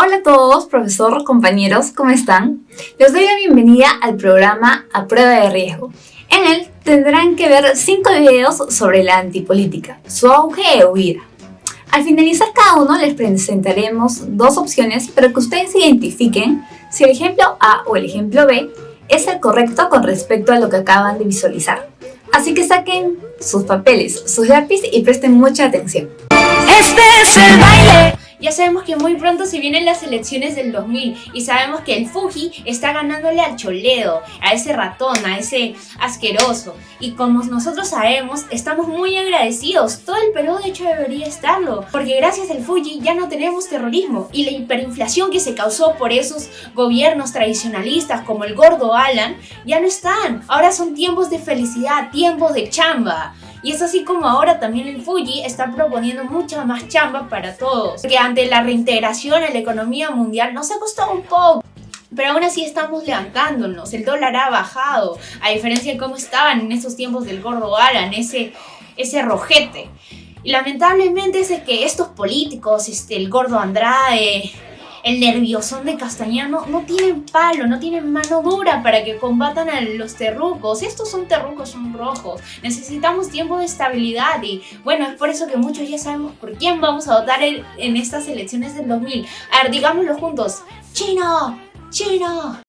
Hola a todos, profesor, compañeros, ¿cómo están? Les doy la bienvenida al programa A Prueba de Riesgo. En él tendrán que ver 5 videos sobre la antipolítica, su auge e huida. Al finalizar cada uno les presentaremos 2 opciones para que ustedes identifiquen si el ejemplo A o el ejemplo B es el correcto con respecto a lo que acaban de visualizar. Así que saquen sus papeles, sus lápiz y presten mucha atención. Este es el baile. Ya sabemos que muy pronto se vienen las elecciones del 2000 y sabemos que el Fuji está ganándole al Choledo, a ese ratón, a ese asqueroso. Y como nosotros sabemos, estamos muy agradecidos. Todo el Perú de hecho debería estarlo, porque gracias al Fuji ya no tenemos terrorismo y la hiperinflación que se causó por esos gobiernos tradicionalistas como el gordo Alan ya no están. Ahora son tiempos de felicidad, tiempos de chamba. Y es así como ahora también el Fuji está proponiendo mucha más chamba para todos. Porque ante la reintegración en la economía mundial nos ha costado un poco. Pero aún así estamos levantándonos, el dólar ha bajado, a diferencia de cómo estaban en esos tiempos del gordo Alan, ese rojete. Y lamentablemente es que estos políticos, el gordo Andrade, el nerviosón de Castañeda no tienen palo, no tienen mano dura para que combatan a los terrucos. Estos son terrucos, son rojos. Necesitamos tiempo de estabilidad y bueno, es por eso que muchos ya sabemos por quién vamos a votar en estas elecciones del 2000. A ver, digámoslo juntos. ¡Chino! ¡Chino!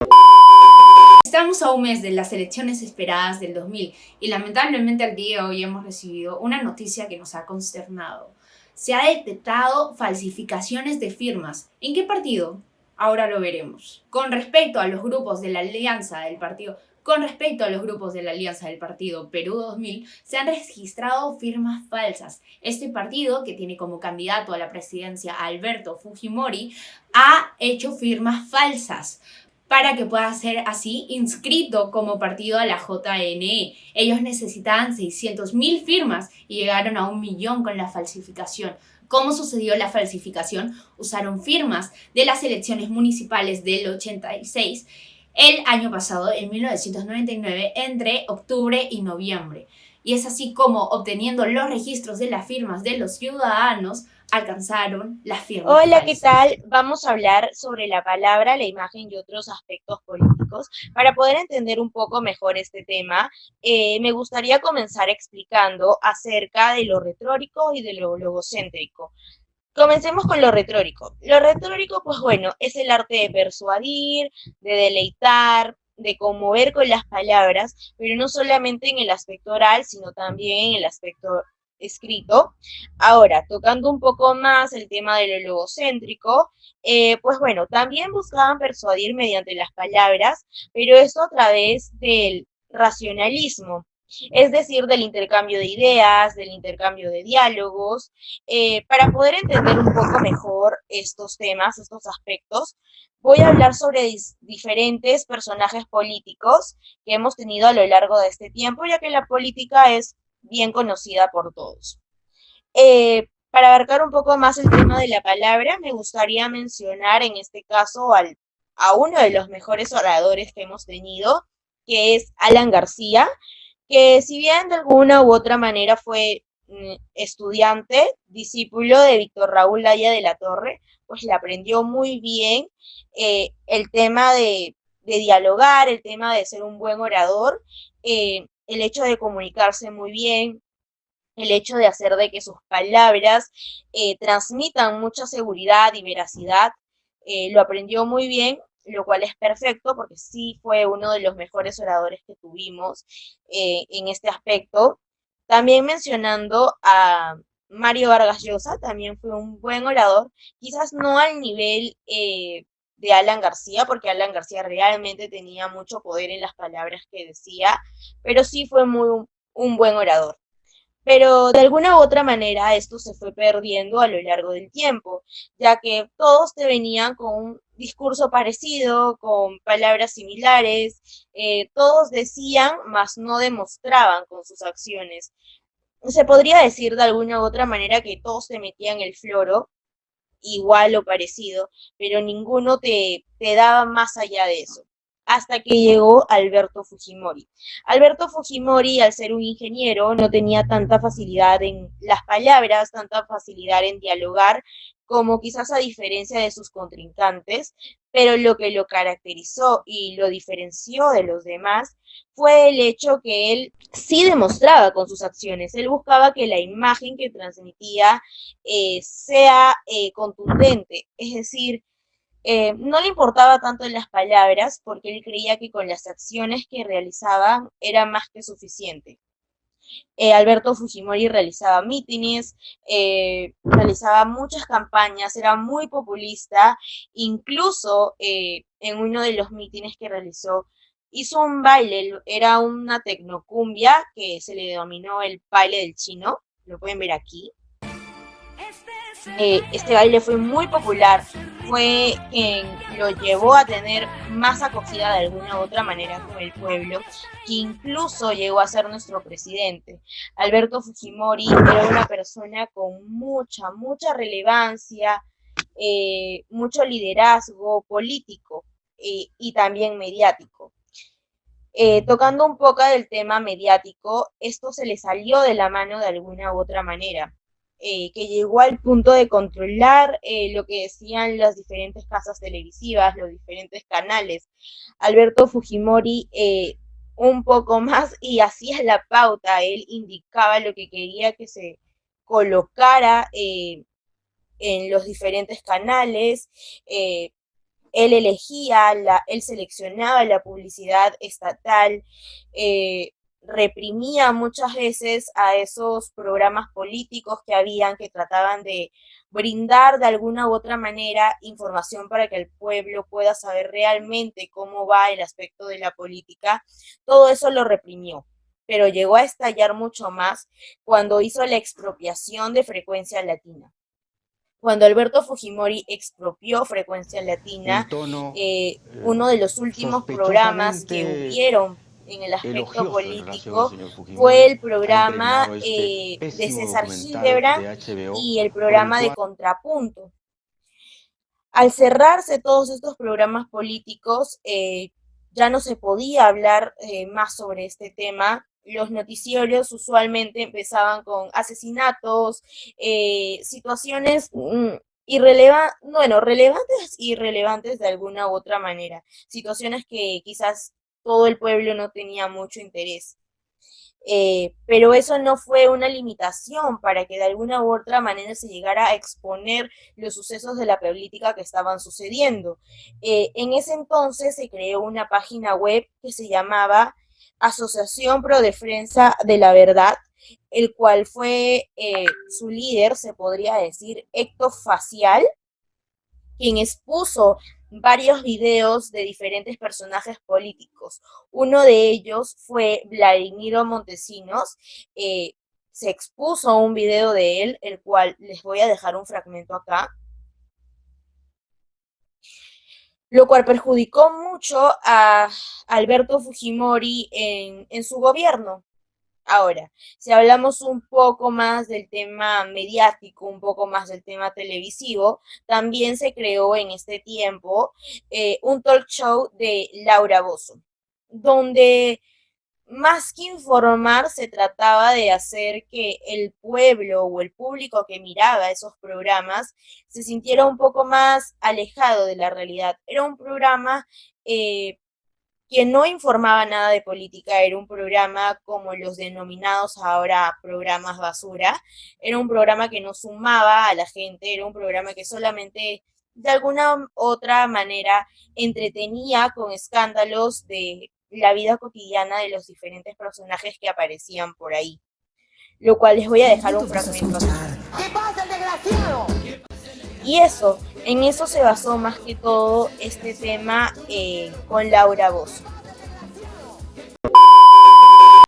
Estamos a un mes de las elecciones esperadas del 2000 y lamentablemente al día de hoy hemos recibido una noticia que nos ha consternado. Se ha detectado falsificaciones de firmas. ¿En qué partido? Ahora lo veremos. Con respecto a los grupos de la alianza del partido Perú 2000, se han registrado firmas falsas. Este partido, que tiene como candidato a la presidencia a Alberto Fujimori, ha hecho firmas falsas para que pueda ser así inscrito como partido a la JNE. Ellos necesitaban 600.000 firmas y llegaron a 1 millón con la falsificación. ¿Cómo sucedió la falsificación? Usaron firmas de las elecciones municipales del 86, el año pasado, en 1999, entre octubre y noviembre. Y es así como, obteniendo los registros de las firmas de los ciudadanos, alcanzaron las firmas. Hola, falsas. ¿qué tal? Vamos a hablar sobre la palabra, la imagen y otros aspectos políticos. Para poder entender un poco mejor este tema, me gustaría comenzar explicando acerca de lo retórico y de lo logocéntrico. Comencemos con lo retórico. Lo retórico, pues bueno, es el arte de persuadir, de deleitar, de conmover con las palabras, pero no solamente en el aspecto oral, sino también en el aspecto escrito. Ahora, tocando un poco más el tema de lo logocéntrico, pues bueno, también buscaban persuadir mediante las palabras, pero esto a través del racionalismo, es decir, del intercambio de ideas, del intercambio de diálogos. Para poder entender un poco mejor estos temas, estos aspectos, voy a hablar sobre diferentes personajes políticos que hemos tenido a lo largo de este tiempo, ya que la política es bien conocida por todos. Para abarcar un poco más el tema de la palabra, me gustaría mencionar en este caso a uno de los mejores oradores que hemos tenido, que es Alan García, que si bien de alguna u otra manera fue estudiante, discípulo de Víctor Raúl Laya de la Torre, pues le aprendió muy bien el tema de dialogar, el tema de ser un buen orador, el hecho de comunicarse muy bien, el hecho de hacer de que sus palabras transmitan mucha seguridad y veracidad, lo aprendió muy bien, lo cual es perfecto porque sí fue uno de los mejores oradores que tuvimos en este aspecto. También mencionando a Mario Vargas Llosa, también fue un buen orador, quizás no al nivel de Alan García, porque Alan García realmente tenía mucho poder en las palabras que decía, pero sí fue un buen orador. Pero de alguna u otra manera esto se fue perdiendo a lo largo del tiempo, ya que todos te venían con un discurso parecido, con palabras similares, todos decían, mas no demostraban con sus acciones. Se podría decir de alguna u otra manera que todos te metían el floro, igual o parecido, pero ninguno te daba más allá de eso. Hasta que llegó Alberto Fujimori. Alberto Fujimori, al ser un ingeniero, no tenía tanta facilidad en las palabras, tanta facilidad en dialogar, como quizás a diferencia de sus contrincantes, pero lo que lo caracterizó y lo diferenció de los demás fue el hecho que él sí demostraba con sus acciones. Él buscaba que la imagen que transmitía sea contundente, es decir, no le importaba tanto las palabras porque él creía que con las acciones que realizaba era más que suficiente. Alberto Fujimori realizaba mítines, realizaba muchas campañas, era muy populista, incluso en uno de los mítines que realizó hizo un baile, era una tecnocumbia que se le denominó el baile del chino, lo pueden ver aquí. Este baile fue muy popular, fue quien lo llevó a tener más acogida de alguna u otra manera con el pueblo, que incluso llegó a ser nuestro presidente. Alberto Fujimori era una persona con mucha relevancia, mucho liderazgo político y también mediático. Tocando un poco del tema mediático, esto se le salió de la mano de alguna u otra manera. Que llegó al punto de controlar lo que decían las diferentes casas televisivas, los diferentes canales. Alberto Fujimori un poco más y hacía la pauta, él indicaba lo que quería que se colocara en los diferentes canales, él elegía, él seleccionaba la publicidad estatal, reprimía muchas veces a esos programas políticos que trataban de brindar de alguna u otra manera información para que el pueblo pueda saber realmente cómo va el aspecto de la política. Todo eso lo reprimió, pero llegó a estallar mucho más cuando hizo la expropiación de Frecuencia Latina. Cuando Alberto Fujimori expropió Frecuencia Latina, uno de los últimos programas que hubieron en el aspecto político fue el programa de César Hildebrand y el programa de Contrapunto. Al cerrarse todos estos programas políticos, ya no se podía hablar más sobre este tema. Los noticieros usualmente empezaban con asesinatos, situaciones relevantes y irrelevantes de alguna u otra manera, situaciones que quizás todo el pueblo no tenía mucho interés. Pero eso no fue una limitación para que de alguna u otra manera se llegara a exponer los sucesos de la política que estaban sucediendo. En ese entonces se creó una página web que se llamaba Asociación Pro Defensa de la Verdad, el cual fue su líder, se podría decir, Héctor Facial, quien expuso varios videos de diferentes personajes políticos. Uno de ellos fue Vladimiro Montesinos. Se expuso un video de él, el cual les voy a dejar un fragmento acá, lo cual perjudicó mucho a Alberto Fujimori en su gobierno. Ahora, si hablamos un poco más del tema mediático, un poco más del tema televisivo, también se creó en este tiempo un talk show de Laura Bozzo, donde más que informar se trataba de hacer que el pueblo o el público que miraba esos programas se sintiera un poco más alejado de la realidad. Era un programa que no informaba nada de política, era un programa como los denominados ahora programas basura, era un programa que no sumaba a la gente, era un programa que solamente de alguna otra manera entretenía con escándalos de la vida cotidiana de los diferentes personajes que aparecían por ahí, lo cual les voy a dejar un fragmento aquí. ¿Qué pasa, el desgraciado? Y eso, en eso se basó más que todo este tema con Laura Bozzo.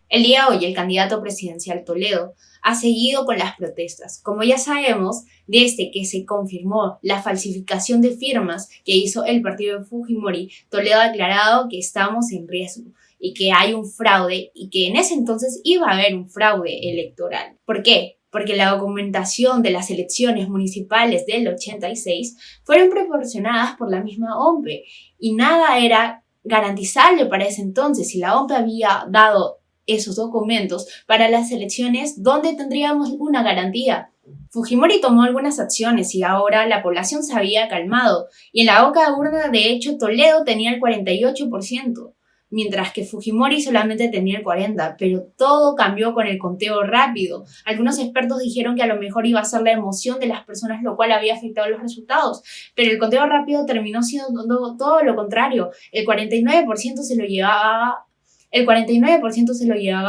El día de hoy, el candidato presidencial Toledo ha seguido con las protestas. Como ya sabemos, desde que se confirmó la falsificación de firmas que hizo el partido de Fujimori, Toledo ha declarado que estamos en riesgo y que hay un fraude y que en ese entonces iba a haber un fraude electoral. ¿Por qué? Porque la documentación de las elecciones municipales del 86 fueron proporcionadas por la misma OMPE y nada era garantizable para ese entonces. Si la OMPE había dado esos documentos para las elecciones, ¿dónde tendríamos una garantía? Fujimori tomó algunas acciones y ahora la población se había calmado, y en la boca de urna, de hecho, Toledo tenía el 48%, mientras que Fujimori solamente tenía el 40%, pero todo cambió con el conteo rápido. Algunos expertos dijeron que a lo mejor iba a ser la emoción de las personas, lo cual había afectado los resultados, pero el conteo rápido terminó siendo todo lo contrario. El 49% se lo llevaba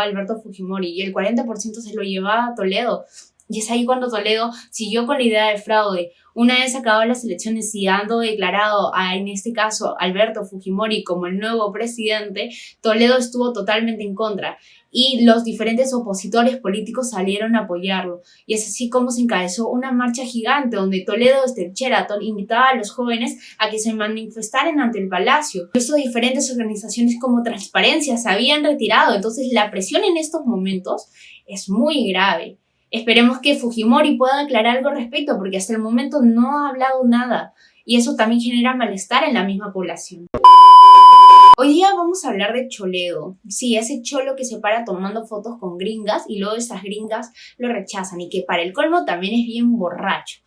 Alberto Fujimori y el 40% se lo llevaba Toledo. Y es ahí cuando Toledo siguió con la idea de fraude. Una vez acabadas las elecciones y dando declarado en este caso, Alberto Fujimori como el nuevo presidente, Toledo estuvo totalmente en contra y los diferentes opositores políticos salieron a apoyarlo. Y es así como se encabezó una marcha gigante donde Toledo desde el Sheraton invitaba a los jóvenes a que se manifestaran ante el palacio. Incluso diferentes organizaciones como Transparencia se habían retirado, entonces la presión en estos momentos es muy grave. Esperemos que Fujimori pueda aclarar algo al respecto, porque hasta el momento no ha hablado nada y eso también genera malestar en la misma población. Hoy día vamos a hablar de Toledo. Sí, ese cholo que se para tomando fotos con gringas y luego esas gringas lo rechazan y que para el colmo también es bien borracho.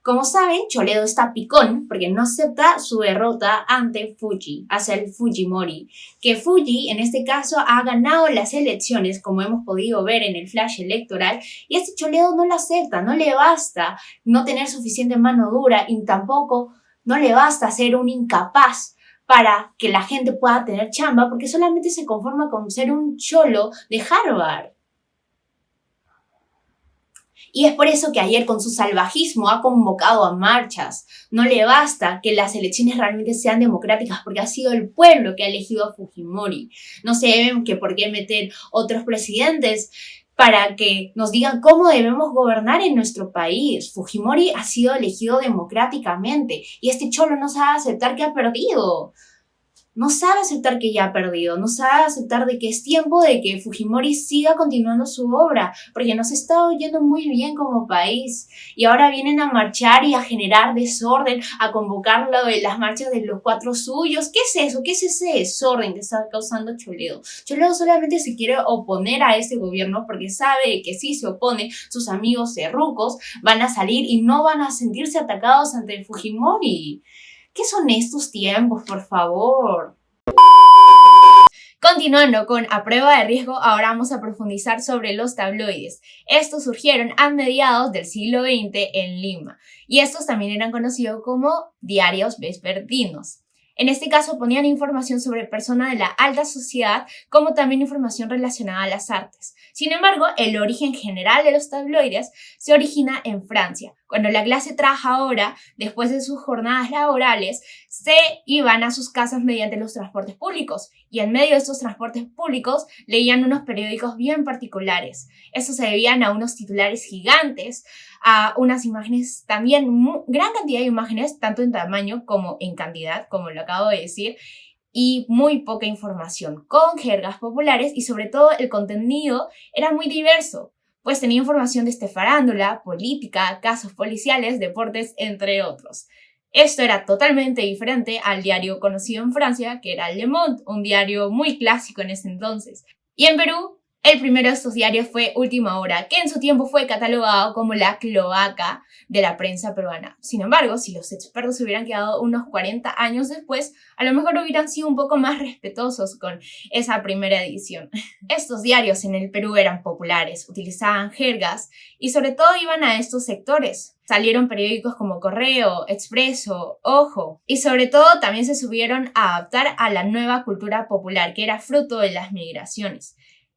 Como saben, Toledo está picón porque no acepta su derrota ante Fuji, hacia el Fujimori. Que Fuji, en este caso, ha ganado las elecciones, como hemos podido ver en el flash electoral, y este Toledo no lo acepta, no le basta no tener suficiente mano dura y tampoco no le basta ser un incapaz para que la gente pueda tener chamba, porque solamente se conforma con ser un cholo de Harvard. Y es por eso que ayer con su salvajismo ha convocado a marchas. No le basta que las elecciones realmente sean democráticas porque ha sido el pueblo que ha elegido a Fujimori. No se deben que por qué meter otros presidentes para que nos digan cómo debemos gobernar en nuestro país. Fujimori ha sido elegido democráticamente y este cholo no sabe aceptar que ha perdido. No sabe aceptar que ya ha perdido, no sabe aceptar de que es tiempo de que Fujimori siga continuando su obra, porque nos está yendo muy bien como país. Y ahora vienen a marchar y a generar desorden, a convocar lo de las marchas de los 4 suyos. ¿Qué es eso? ¿Qué es ese desorden que está causando Toledo? Toledo solamente se quiere oponer a este gobierno porque sabe que si se opone, sus amigos cerrucos van a salir y no van a sentirse atacados ante el Fujimori. ¿Qué son estos tiempos, por favor? Continuando con A Prueba de Riesgo, ahora vamos a profundizar sobre los tabloides. Estos surgieron a mediados del siglo XX en Lima y estos también eran conocidos como diarios vespertinos. En este caso ponían información sobre personas de la alta sociedad, como también información relacionada a las artes. Sin embargo, el origen general de los tabloides se origina en Francia, cuando la clase trabajadora, después de sus jornadas laborales, se iban a sus casas mediante los transportes públicos, y en medio de estos transportes públicos leían unos periódicos bien particulares. Estos se debían a unos titulares gigantes, a unas imágenes también, gran cantidad de imágenes, tanto en tamaño como en cantidad, como lo acabo de decir, y muy poca información, con jergas populares y sobre todo el contenido era muy diverso, pues tenía información desde farándula, política, casos policiales, deportes, entre otros. Esto era totalmente diferente al diario conocido en Francia, que era Le Monde, un diario muy clásico en ese entonces. Y en Perú, el primero de estos diarios fue Última Hora, que en su tiempo fue catalogado como la cloaca de la prensa peruana. Sin embargo, si los expertos se hubieran quedado unos 40 años después, a lo mejor hubieran sido un poco más respetuosos con esa primera edición. Estos diarios en el Perú eran populares, utilizaban jergas y sobre todo iban a estos sectores. Salieron periódicos como Correo, Expreso, Ojo y sobre todo también se subieron a adaptar a la nueva cultura popular que era fruto de las migraciones.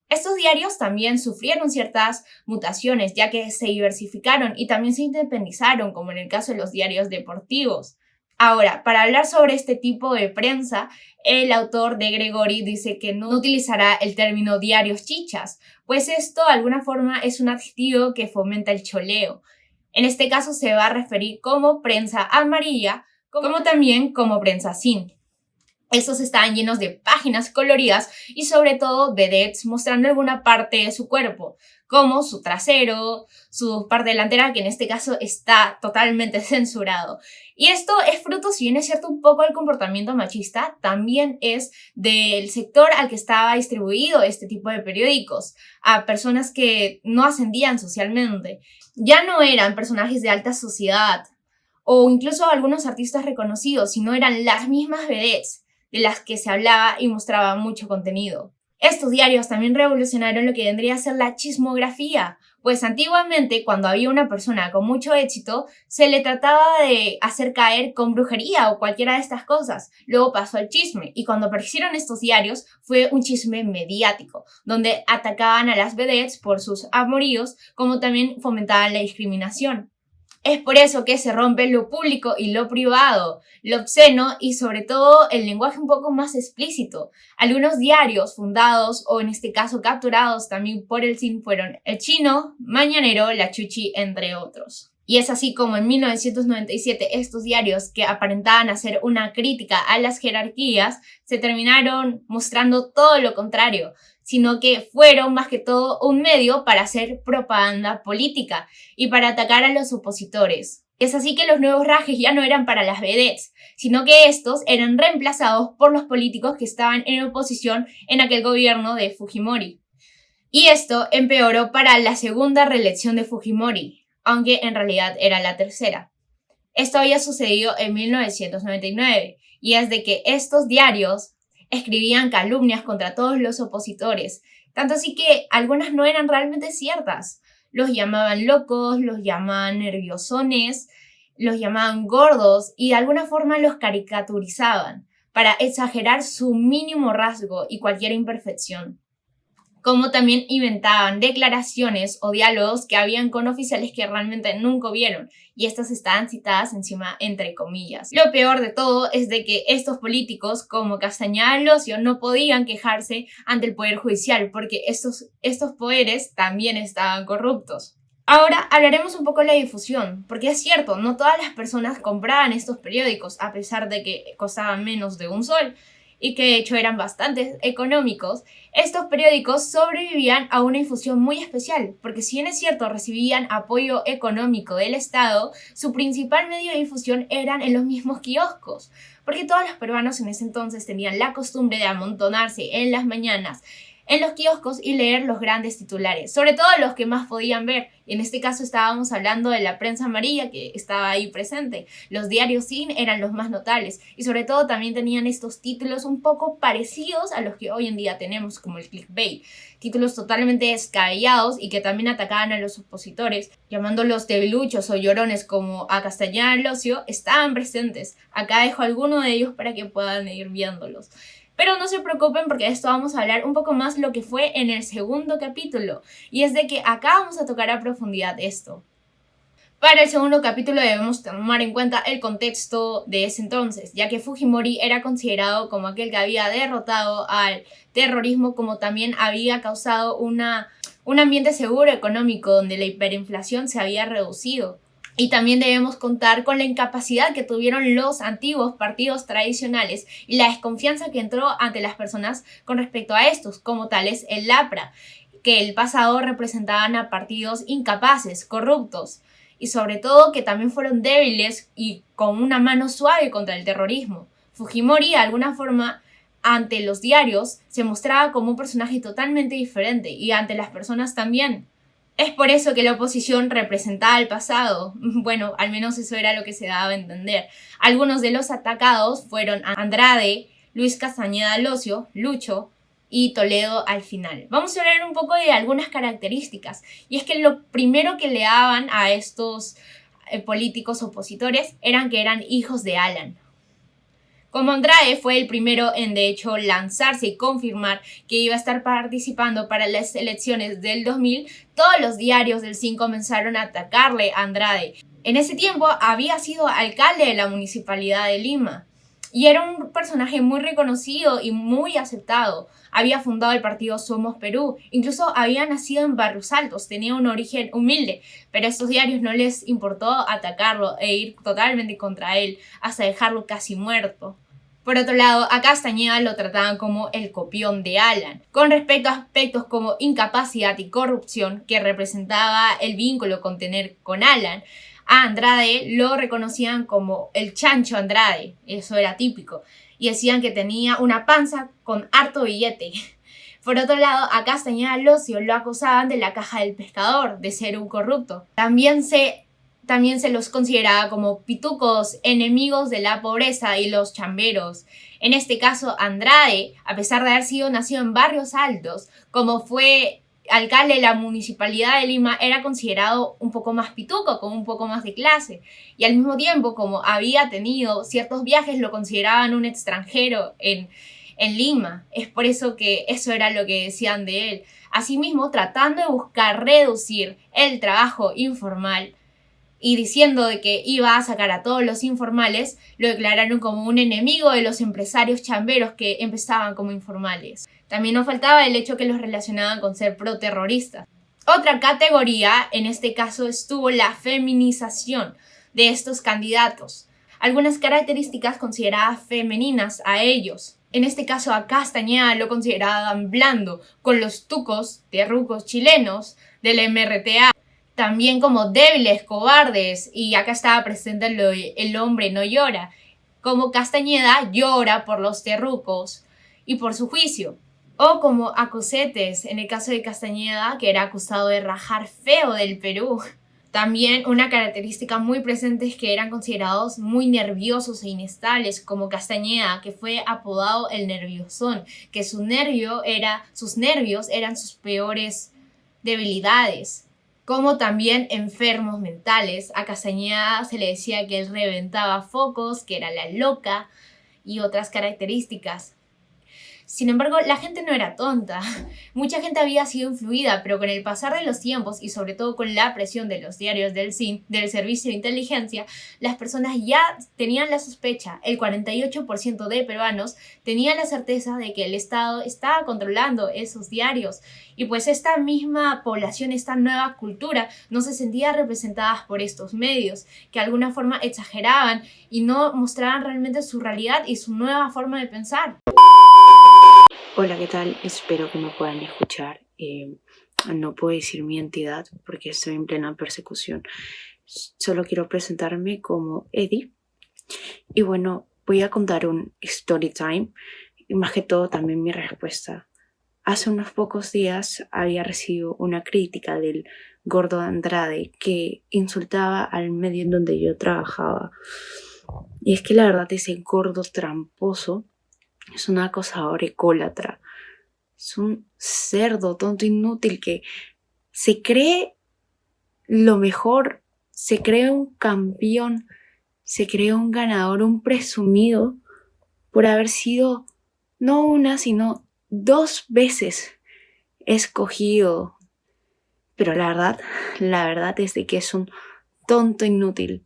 Estos diarios también sufrieron ciertas mutaciones ya que se diversificaron y también se independizaron, como en el caso de los diarios deportivos. Ahora, para hablar sobre este tipo de prensa, el autor de Gregori dice que no utilizará el término diarios chichas, pues esto de alguna forma es un adjetivo que fomenta el choleo. En este caso se va a referir como prensa amarilla, como también como prensa sin. Estos estaban llenos de páginas coloridas y sobre todo vedettes mostrando alguna parte de su cuerpo, como su trasero, su parte delantera, que en este caso está totalmente censurado. Y esto es fruto, si bien es cierto, un poco del comportamiento machista, también es del sector al que estaba distribuido este tipo de periódicos, a personas que no ascendían socialmente. Ya no eran personajes de alta sociedad o incluso algunos artistas reconocidos, sino eran las mismas vedettes de las que se hablaba y mostraba mucho contenido. Estos diarios también revolucionaron lo que vendría a ser la chismografía, pues antiguamente cuando había una persona con mucho éxito se le trataba de hacer caer con brujería o cualquiera de estas cosas. Luego pasó al chisme y cuando aparecieron estos diarios fue un chisme mediático, donde atacaban a las vedettes por sus amoríos, como también fomentaban la discriminación. Es por eso que se rompe lo público y lo privado, lo obsceno y sobre todo el lenguaje un poco más explícito. Algunos diarios fundados o en este caso capturados también por el CIN fueron El Chino, Mañanero, La Chuchi, entre otros. Y es así como en 1997 estos diarios que aparentaban hacer una crítica a las jerarquías se terminaron mostrando todo lo contrario, sino que fueron más que todo un medio para hacer propaganda política y para atacar a los opositores. Es así que los nuevos rajes ya no eran para las vedettes, sino que estos eran reemplazados por los políticos que estaban en oposición en aquel gobierno de Fujimori. Y esto empeoró para la segunda reelección de Fujimori, aunque en realidad era la tercera. Esto había sucedido en 1999 y es de que estos diarios escribían calumnias contra todos los opositores, tanto así que algunas no eran realmente ciertas. Los llamaban locos, los llamaban nerviosones, los llamaban gordos y de alguna forma los caricaturizaban para exagerar su mínimo rasgo y cualquier imperfección. Como también inventaban declaraciones o diálogos que habían con oficiales que realmente nunca vieron, y estas estaban citadas encima entre comillas. Lo peor de todo es de que estos políticos como Castañeda Alosio no podían quejarse ante el Poder Judicial porque estos poderes también estaban corruptos. Ahora hablaremos un poco de la difusión, porque es cierto, no todas las personas compraban estos periódicos a pesar de que costaban menos de un sol y que de hecho eran bastante económicos. Estos periódicos sobrevivían a una difusión muy especial, porque si bien es cierto recibían apoyo económico del Estado, su principal medio de difusión eran en los mismos kioscos, porque todos los peruanos en ese entonces tenían la costumbre de amontonarse en las mañanas en los kioscos y leer los grandes titulares, sobre todo los que más podían ver. Y en este caso estábamos hablando de la prensa amarilla que estaba ahí presente. Los diarios SIN eran los más notables y sobre todo también tenían estos títulos un poco parecidos a los que hoy en día tenemos, como el clickbait. Títulos totalmente descabellados y que también atacaban a los opositores, llamándolos debiluchos o llorones como a Castañeda Alosio, estaban presentes. Acá dejo alguno de ellos para que puedan ir viéndolos. Pero no se preocupen porque de esto vamos a hablar un poco más lo que fue en el segundo capítulo. Y es de que acá vamos a tocar a profundidad esto. Para el segundo capítulo debemos tomar en cuenta el contexto de ese entonces, ya que Fujimori era considerado como aquel que había derrotado al terrorismo, como también había causado un ambiente seguro económico donde la hiperinflación se había reducido. Y también debemos contar con la incapacidad que tuvieron los antiguos partidos tradicionales y la desconfianza que entró ante las personas con respecto a estos, como tales el APRA, que en el pasado representaban a partidos incapaces, corruptos, y sobre todo que también fueron débiles y con una mano suave contra el terrorismo. Fujimori, de alguna forma, ante los diarios, se mostraba como un personaje totalmente diferente y ante las personas también. Es por eso que la oposición representaba el pasado. Bueno, al menos eso era lo que se daba a entender. Algunos de los atacados fueron Andrade, Luis Castañeda Alosio, Lucho y Toledo al final. Vamos a hablar un poco de algunas características. Y es que lo primero que le daban a estos políticos opositores eran que eran hijos de Alan. Como Andrade fue el primero en de hecho lanzarse y confirmar que iba a estar participando para las elecciones del 2000, todos los diarios del CIN comenzaron a atacarle a Andrade. En ese tiempo había sido alcalde de la Municipalidad de Lima y era un personaje muy reconocido y muy aceptado. Había fundado el partido Somos Perú, incluso había nacido en Barrios Altos, tenía un origen humilde, pero a estos diarios no les importó atacarlo e ir totalmente contra él hasta dejarlo casi muerto. Por otro lado, a Castañeda lo trataban como el copión de Alan, con respecto a aspectos como incapacidad y corrupción que representaba el vínculo con Alan. A Andrade lo reconocían como el chancho Andrade, eso era típico, y decían que tenía una panza con harto billete. Por otro lado, a Castañeda Locio lo acusaban de la caja del pescador, de ser un corrupto. También se los consideraba como pitucos, enemigos de la pobreza y los chamberos. En este caso, Andrade, a pesar de haber sido nacido en barrios altos, como fue alcalde de la municipalidad de Lima, era considerado un poco más pituco, con un poco más de clase. Y al mismo tiempo, como había tenido ciertos viajes, lo consideraban un extranjero en Lima. Es por eso que eso era lo que decían de él. Asimismo, tratando de buscar reducir el trabajo informal y diciendo de que iba a sacar a todos los informales, lo declararon como un enemigo de los empresarios chamberos que empezaban como informales. También nos faltaba el hecho que los relacionaban con ser pro-terroristas. Otra categoría, en este caso, estuvo la feminización de estos candidatos. Algunas características consideradas femeninas a ellos. En este caso, a Castañeda lo consideraban blando, con los tucos, terrucos chilenos del MRTA. También como débiles, cobardes, y acá estaba presente el hombre no llora, como Castañeda llora por los terrucos y por su juicio, o como acosetes, en el caso de Castañeda, que era acusado de rajar feo del Perú. También una característica muy presente es que eran considerados muy nerviosos e inestables, como Castañeda, que fue apodado el nerviosón, que sus nervios eran sus peores debilidades. Como también enfermos mentales. A Castañeda se le decía que él reventaba focos, que era la loca y otras características. Sin embargo, la gente no era tonta. Mucha gente había sido influida, pero con el pasar de los tiempos y sobre todo con la presión de los diarios del SIN, del Servicio de Inteligencia, las personas ya tenían la sospecha. El 48% de peruanos tenía la certeza de que el Estado estaba controlando esos diarios. Y pues esta misma población, esta nueva cultura, no se sentía representada por estos medios, que de alguna forma exageraban y no mostraban realmente su realidad y su nueva forma de pensar. Hola, ¿qué tal? Espero que me puedan escuchar. No puedo decir mi entidad porque estoy en plena persecución. Solo quiero presentarme como Eddie. Y bueno, voy a contar un story time y más que todo también mi respuesta. Hace unos pocos días había recibido una crítica del gordo Andrade que insultaba al medio en donde yo trabajaba. Y es que la verdad ese gordo tramposo es un acosador ególatra, es un cerdo tonto inútil que se cree lo mejor, se cree un campeón, se cree un ganador, un presumido por haber sido no una sino 2 veces escogido. Pero la verdad es de que es un tonto inútil.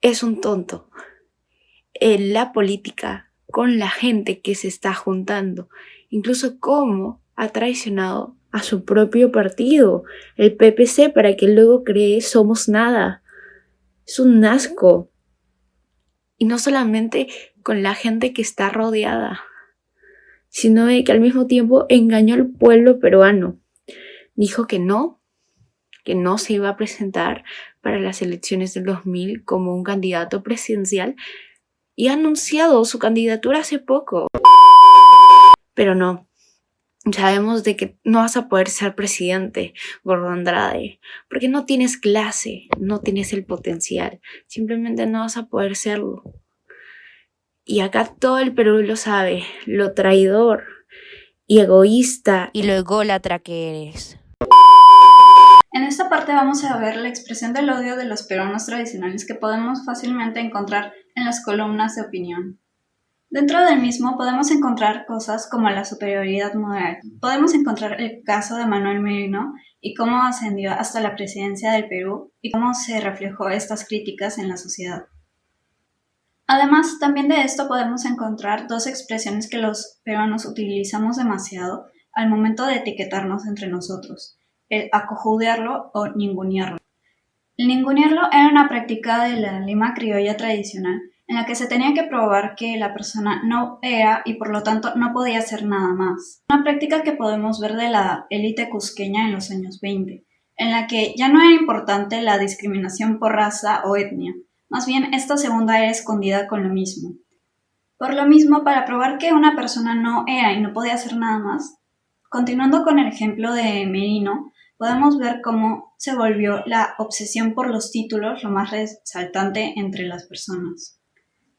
Es un tonto. En la política, con la gente que se está juntando, incluso cómo ha traicionado a su propio partido, el PPC, para que luego cree Somos Nada. Es un asco. Y no solamente con la gente que está rodeada, sino de que al mismo tiempo engañó al pueblo peruano. Dijo que no se iba a presentar para las elecciones del 2000 como un candidato presidencial, y ha anunciado su candidatura hace poco. Pero no, sabemos de que no vas a poder ser presidente, gordo Andrade, porque no tienes clase, no tienes el potencial, simplemente no vas a poder serlo. Y acá todo el Perú lo sabe, lo traidor y egoísta Y lo ególatra que eres. En esta parte vamos a ver la expresión del odio de los peruanos tradicionales que podemos fácilmente encontrar en las columnas de opinión. Dentro del mismo podemos encontrar cosas como la superioridad moral. Podemos encontrar el caso de Manuel Merino y cómo ascendió hasta la presidencia del Perú y cómo se reflejó estas críticas en la sociedad. Además, también de esto podemos encontrar 2 expresiones que los peruanos utilizamos demasiado al momento de etiquetarnos entre nosotros: el acojudearlo o ningunearlo. El ningunearlo era una práctica de la Lima criolla tradicional en la que se tenía que probar que la persona no era y por lo tanto no podía hacer nada más. Una práctica que podemos ver de la élite cusqueña en los años 20, en la que ya no era importante la discriminación por raza o etnia, más bien esta segunda era escondida con lo mismo. Por lo mismo, para probar que una persona no era y no podía hacer nada más, continuando con el ejemplo de Merino, podemos ver cómo se volvió la obsesión por los títulos lo más resaltante entre las personas.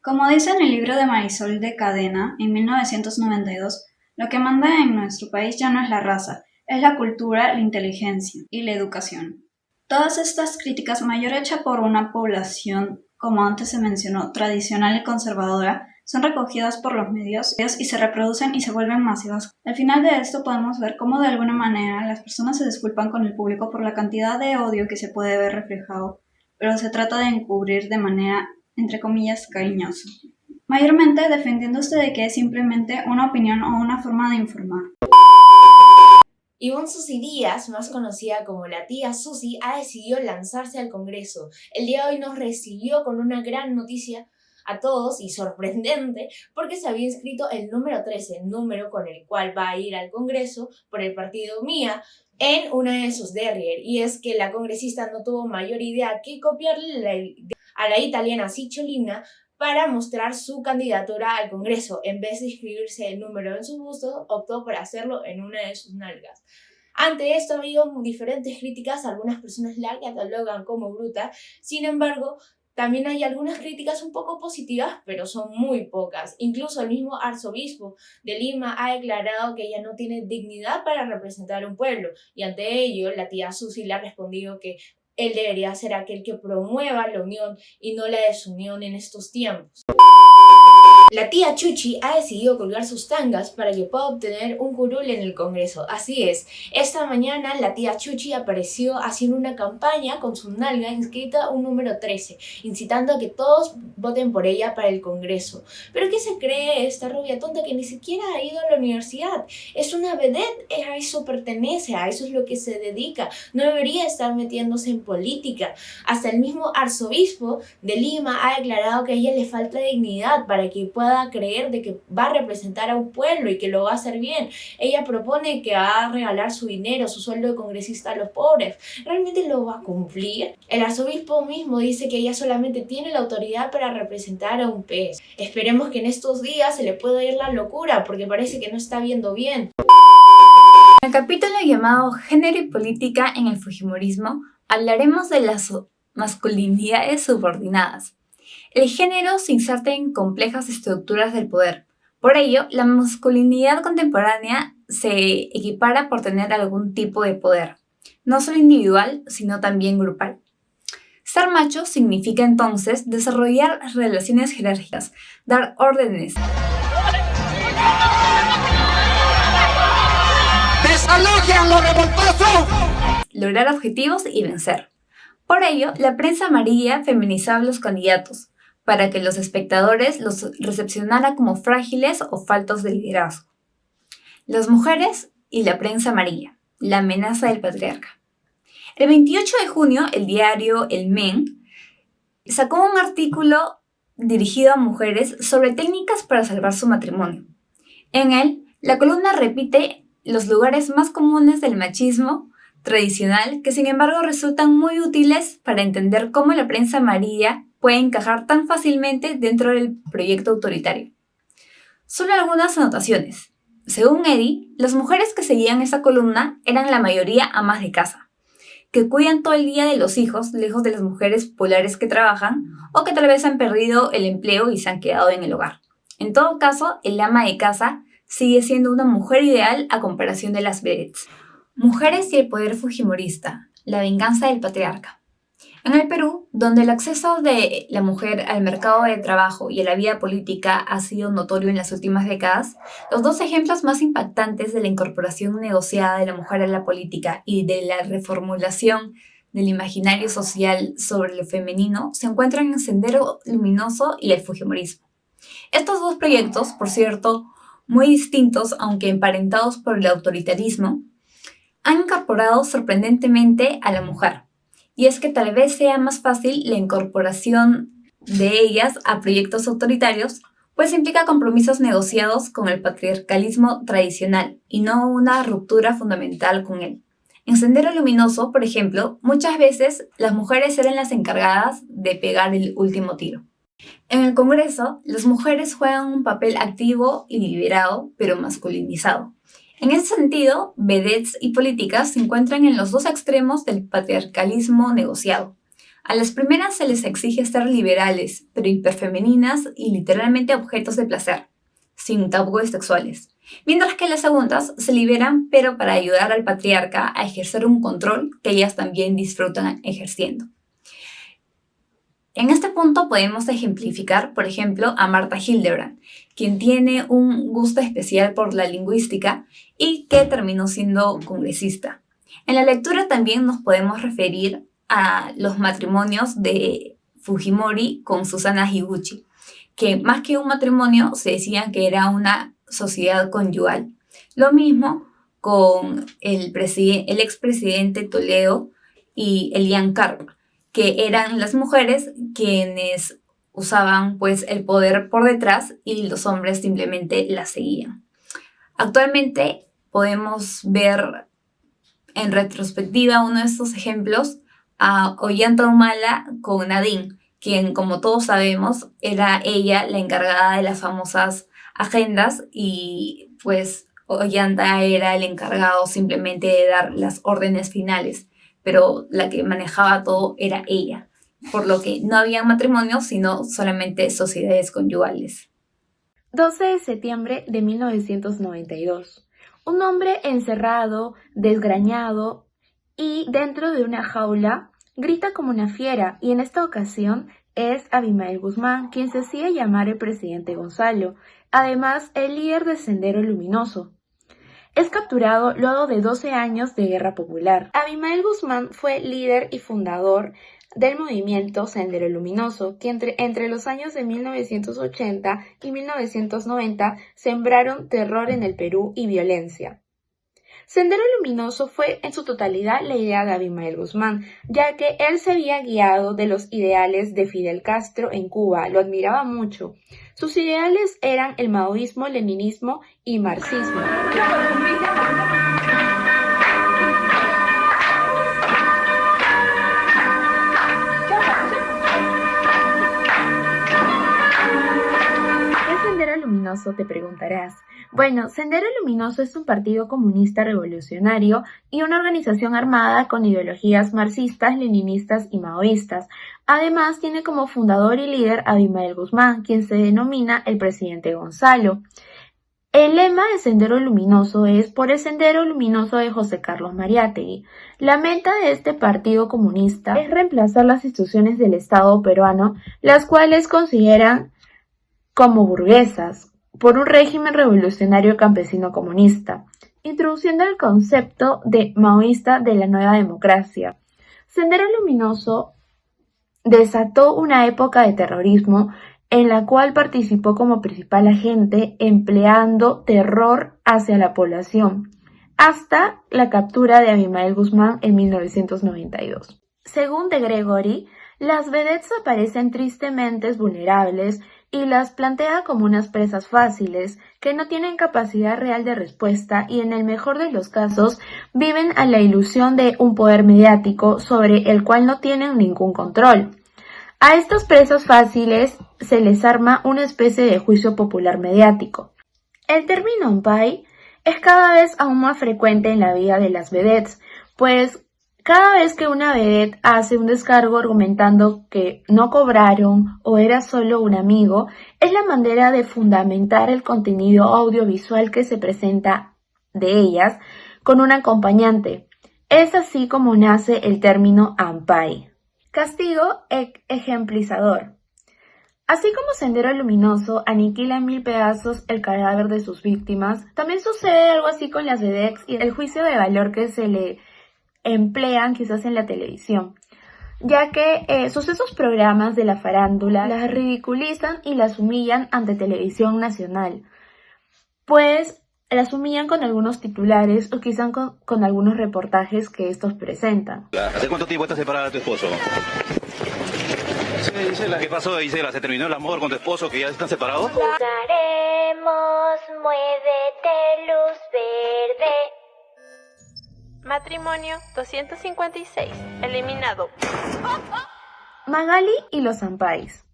Como dice en el libro de Marisol de Cadena, en 1992, lo que manda en nuestro país ya no es la raza, es la cultura, la inteligencia y la educación. Todas estas críticas, mayor hecha por una población, como antes se mencionó, tradicional y conservadora, son recogidas por los medios y se reproducen y se vuelven masivas. Al final de esto podemos ver cómo de alguna manera las personas se disculpan con el público por la cantidad de odio que se puede ver reflejado, pero se trata de encubrir de manera, entre comillas, cariñosa. Mayormente defendiéndose de que es simplemente una opinión o una forma de informar. Ivonne Susi Díaz, más conocida como la tía Susi, ha decidido lanzarse al Congreso. El día de hoy nos recibió con una gran noticia a todos y sorprendente porque se había inscrito el número 13, el número con el cual va a ir al Congreso por el partido Mía en una de sus derrier. Y es que la congresista no tuvo mayor idea que copiarle a la italiana Cicciolina para mostrar su candidatura al Congreso. En vez de inscribirse el número en su busto, optó por hacerlo en una de sus nalgas. Ante esto ha habido diferentes críticas, algunas personas la catalogan como bruta, sin embargo, también hay algunas críticas un poco positivas, pero son muy pocas. Incluso el mismo arzobispo de Lima ha declarado que ella no tiene dignidad para representar a un pueblo, y ante ello la tía Susi le ha respondido que él debería ser aquel que promueva la unión y no la desunión en estos tiempos. La tía Chuchi ha decidido colgar sus tangas para que pueda obtener un curul en el Congreso. Así es, esta mañana la tía Chuchi apareció haciendo una campaña con su nalga inscrita un número 13, incitando a que todos voten por ella para el Congreso. ¿Pero qué se cree esta rubia tonta que ni siquiera ha ido a la universidad? Es una vedette, a eso pertenece, a eso es lo que se dedica. No debería estar metiéndose en política. Hasta el mismo arzobispo de Lima ha declarado que a ella le falta dignidad para que pueda creer de que va a representar a un pueblo y que lo va a hacer bien. Ella propone que va a regalar su dinero, su sueldo de congresista a los pobres. ¿Realmente lo va a cumplir? El arzobispo mismo dice que ella solamente tiene la autoridad para representar a un pez. Esperemos que en estos días se le pueda ir la locura, porque parece que no está viendo bien. En el capítulo llamado Género y Política en el Fujimorismo, hablaremos de las masculinidades subordinadas. El género se inserta en complejas estructuras del poder. Por ello, la masculinidad contemporánea se equipara por tener algún tipo de poder, no solo individual, sino también grupal. Ser macho significa entonces desarrollar relaciones jerárquicas, dar órdenes, ¡Desalojen a los revoltosos! lograr objetivos y vencer. Por ello, la prensa amarilla feminizaba a los candidatos, para que los espectadores los recepcionaran como frágiles o faltos de liderazgo. Las mujeres y la prensa amarilla, la amenaza del patriarca. El 28 de junio, el diario El Men sacó un artículo dirigido a mujeres sobre técnicas para salvar su matrimonio. En él, la columna repite los lugares más comunes del machismo tradicional que sin embargo resultan muy útiles para entender cómo la prensa amarilla puede encajar tan fácilmente dentro del proyecto autoritario. Solo algunas anotaciones. Según Eddie, las mujeres que seguían esa columna eran la mayoría amas de casa, que cuidan todo el día de los hijos, lejos de las mujeres populares que trabajan o que tal vez han perdido el empleo y se han quedado en el hogar. En todo caso, el ama de casa sigue siendo una mujer ideal a comparación de las vedettes. Mujeres y el poder fujimorista, la venganza del patriarca. En el Perú, donde el acceso de la mujer al mercado de trabajo y a la vida política ha sido notorio en las últimas décadas, los dos ejemplos más impactantes de la incorporación negociada de la mujer a la política y de la reformulación del imaginario social sobre lo femenino se encuentran en Sendero Luminoso y el Fujimorismo. Estos dos proyectos, por cierto, muy distintos aunque emparentados por el autoritarismo, han incorporado sorprendentemente a la mujer. Y es que tal vez sea más fácil la incorporación de ellas a proyectos autoritarios, pues implica compromisos negociados con el patriarcalismo tradicional y no una ruptura fundamental con él. En Sendero Luminoso, por ejemplo, muchas veces las mujeres eran las encargadas de pegar el último tiro. En el Congreso, las mujeres juegan un papel activo y liberado, pero masculinizado. En ese sentido, vedettes y políticas se encuentran en los dos extremos del patriarcalismo negociado. A las primeras se les exige ser liberales, pero hiperfemeninas y literalmente objetos de placer, sin tabúes sexuales. Mientras que las segundas se liberan, pero para ayudar al patriarca a ejercer un control que ellas también disfrutan ejerciendo. En este punto podemos ejemplificar, por ejemplo, a Martha Hildebrand, quien tiene un gusto especial por la lingüística y que terminó siendo congresista. En la lectura también nos podemos referir a los matrimonios de Fujimori con Susana Higuchi, que más que un matrimonio se decía que era una sociedad conyugal. Lo mismo con el expresidente Toledo y Elian Carr, que eran las mujeres quienes usaban pues el poder por detrás y los hombres simplemente las seguían. Actualmente podemos ver en retrospectiva uno de estos ejemplos a Ollanta Humala con Nadine, quien, como todos sabemos, era ella la encargada de las famosas agendas y pues Ollanta era el encargado simplemente de dar las órdenes finales, pero la que manejaba todo era ella, por lo que no había matrimonios, sino solamente sociedades conyugales. 12 de septiembre de 1992. Un hombre encerrado, desgreñado y dentro de una jaula grita como una fiera, y en esta ocasión es Abimael Guzmán, quien se hacía llamar el presidente Gonzalo, además el líder de Sendero Luminoso. Es capturado luego de 12 años de guerra popular. Abimael Guzmán fue líder y fundador del movimiento Sendero Luminoso, que entre los años de 1980 y 1990 sembraron terror en el Perú y violencia. Sendero Luminoso fue en su totalidad la idea de Abimael Guzmán, ya que él se había guiado de los ideales de Fidel Castro en Cuba, lo admiraba mucho. Sus ideales eran el maoísmo, leninismo y marxismo. Sendero Luminoso, te preguntarás. Bueno, Sendero Luminoso es un partido comunista revolucionario y una organización armada con ideologías marxistas, leninistas y maoístas. Además, tiene como fundador y líder a Abimael Guzmán, quien se denomina el presidente Gonzalo. El lema de Sendero Luminoso es por el Sendero Luminoso de José Carlos Mariátegui. La meta de este partido comunista es reemplazar las instituciones del Estado peruano, las cuales consideran como burguesas, por un régimen revolucionario campesino comunista, introduciendo el concepto de maoísta de la nueva democracia. Sendero Luminoso desató una época de terrorismo en la cual participó como principal agente empleando terror hacia la población, hasta la captura de Abimael Guzmán en 1992. Según De Gregory, las vedettes aparecen tristemente vulnerables y las plantea como unas presas fáciles que no tienen capacidad real de respuesta y en el mejor de los casos viven a la ilusión de un poder mediático sobre el cual no tienen ningún control. A estas presas fáciles se les arma una especie de juicio popular mediático. El término "ampay" es cada vez aún más frecuente en la vida de las vedettes, pues cada vez que una vedette hace un descargo argumentando que no cobraron o era solo un amigo, es la manera de fundamentar el contenido audiovisual que se presenta de ellas con un acompañante. Es así como nace el término "ampay". Castigo ejemplizador. Así como Sendero Luminoso aniquila en 1000 pedazos el cadáver de sus víctimas, también sucede algo así con las vedettes y el juicio de valor que se le emplean quizás en la televisión, ya que sus esos programas de la farándula las ridiculizan y las humillan ante televisión nacional, pues las humillan con algunos titulares o quizás con algunos reportajes que estos presentan. ¿Hace cuánto tiempo estás separada de tu esposo? Hace Isela, ¿qué pasó, Isela? ¿Se terminó el amor con tu esposo que ya están separados? Jugaremos, muévete, luz verde. Matrimonio 256. Eliminado. Magali y los Ampais.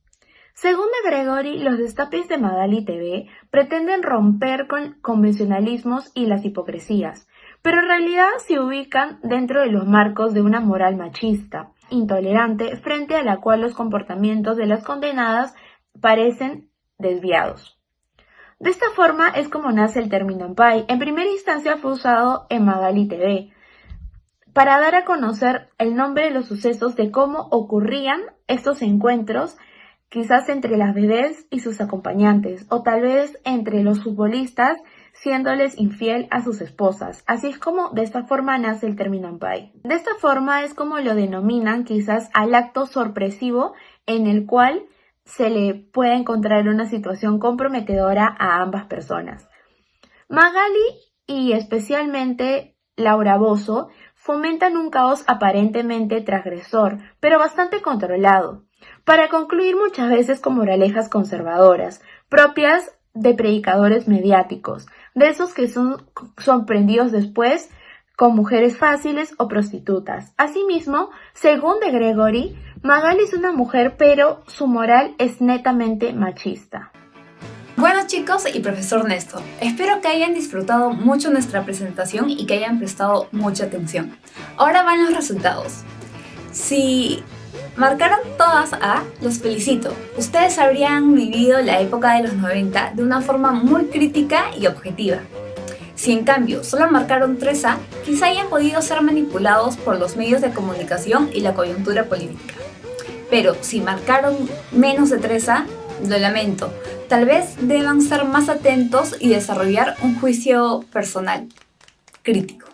Según de Gregory, los destapes de Magali TV pretenden romper con convencionalismos y las hipocresías, pero en realidad se ubican dentro de los marcos de una moral machista, intolerante, frente a la cual los comportamientos de las condenadas parecen desviados. De esta forma es como nace el término Ampai. En primera instancia fue usado en Magali TV, para dar a conocer el nombre de los sucesos de cómo ocurrían estos encuentros, quizás entre las bebés y sus acompañantes, o tal vez entre los futbolistas siéndoles infiel a sus esposas. Así es como de esta forma nace el término Ampai. De esta forma es como lo denominan quizás al acto sorpresivo en el cual se le puede encontrar una situación comprometedora a ambas personas. Magali y especialmente Laura Bozzo fomentan un caos aparentemente transgresor, pero bastante controlado, para concluir muchas veces con moralejas conservadoras, propias de predicadores mediáticos, de esos que son sorprendidos después con mujeres fáciles o prostitutas. Asimismo, según de Gregory, Magali es una mujer, pero su moral es netamente machista. Bueno chicos y profesor Néstor, espero que hayan disfrutado mucho nuestra presentación y que hayan prestado mucha atención. Ahora van los resultados. Si marcaron todas A, los felicito. Ustedes habrían vivido la época de los 90 de una forma muy crítica y objetiva. Si en cambio solo marcaron 3A, quizá hayan podido ser manipulados por los medios de comunicación y la coyuntura política. Pero si marcaron menos de 3A, lo lamento. Tal vez deban ser más atentos y desarrollar un juicio personal, crítico.